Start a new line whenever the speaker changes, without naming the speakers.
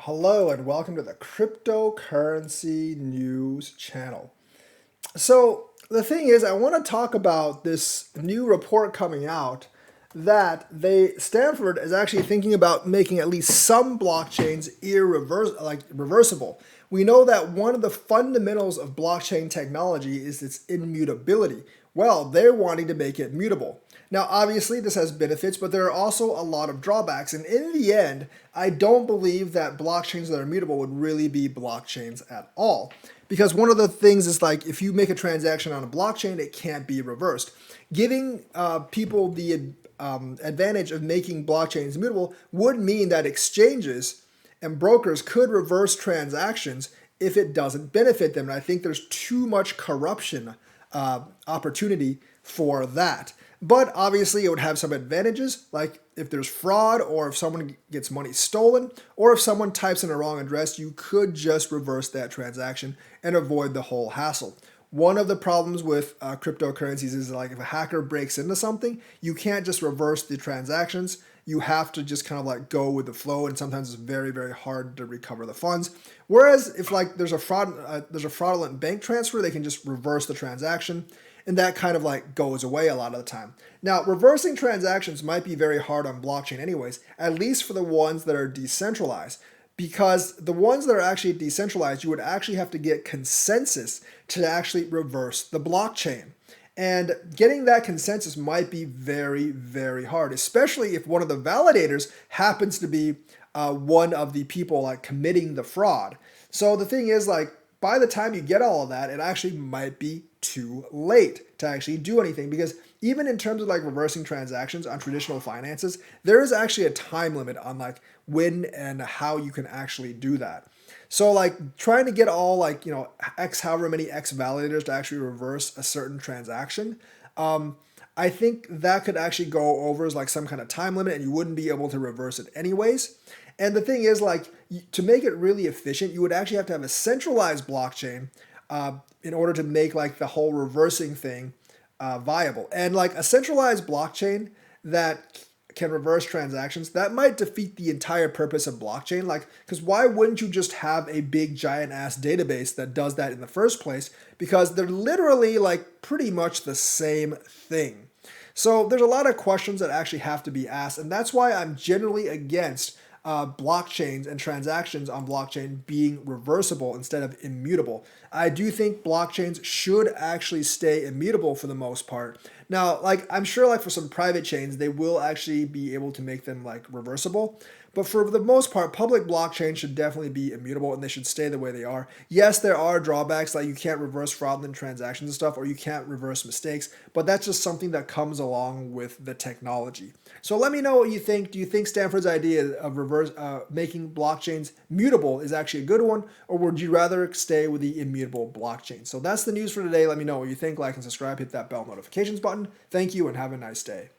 Hello and welcome to the Cryptocurrency News channel. So the thing is, I want to talk about this new report coming out that Stanford is actually thinking about making at least some blockchains reversible. We know that one of the fundamentals of blockchain technology is its immutability. Well, they're wanting to make it mutable. Now, obviously, this has benefits, but there are also a lot of drawbacks. And in the end, I don't believe that blockchains that are mutable would really be blockchains at all. Because one of the things is like if you make a transaction on a blockchain, it can't be reversed. Giving people the advantage of making blockchains immutable would mean that exchanges and brokers could reverse transactions if it doesn't benefit them. And I think there's too much corruption opportunity for that. But obviously, it would have some advantages, like if there's fraud or if someone gets money stolen or if someone types in a wrong address, you could just reverse that transaction and avoid the whole hassle. One of the problems with cryptocurrencies is like if a hacker breaks into something, you can't just reverse the transactions. You have to just kind of like go with the flow, and sometimes it's very, very hard to recover the funds. Whereas if like there's a fraudulent bank transfer, they can just reverse the transaction, and that kind of like goes away a lot of the time. Now, reversing transactions might be very hard on blockchain anyways, at least for the ones that are decentralized. Because the ones that are actually decentralized, you would actually have to get consensus to actually reverse the blockchain. And getting that consensus might be very, very hard, especially if one of the validators happens to be one of the people like committing the fraud. So the thing is, like, by the time you get all of that, it actually might be too late to actually do anything, because even in terms of like reversing transactions on traditional finances, there is actually a time limit on like when and how you can actually do that. So like trying to get all like, X however many X validators to actually reverse a certain transaction, I think that could actually go over as like some kind of time limit and you wouldn't be able to reverse it anyways. And the thing is, like, to make it really efficient, you would actually have to have a centralized blockchain in order to make like the whole reversing thing viable. And like a centralized blockchain that can reverse transactions, that might defeat the entire purpose of blockchain. Like, because why wouldn't you just have a big giant ass database that does that in the first place? Because they're literally like pretty much the same thing. So there's a lot of questions that actually have to be asked, and that's why I'm generally against blockchains and transactions on blockchain being reversible instead of immutable. I do think blockchains should actually stay immutable for the most part. Now, like I'm sure like for some private chains, they will actually be able to make them like reversible. But for the most part, public blockchains should definitely be immutable and they should stay the way they are. Yes, there are drawbacks, like you can't reverse fraudulent transactions and stuff, or you can't reverse mistakes, but that's just something that comes along with the technology. So let me know what you think. Do you think Stanford's idea of making blockchains mutable is actually a good one, or would you rather stay with the immutable blockchain? So that's the news for today. Let me know what you think. Like and subscribe, hit that bell notifications button. Thank you and have a nice day.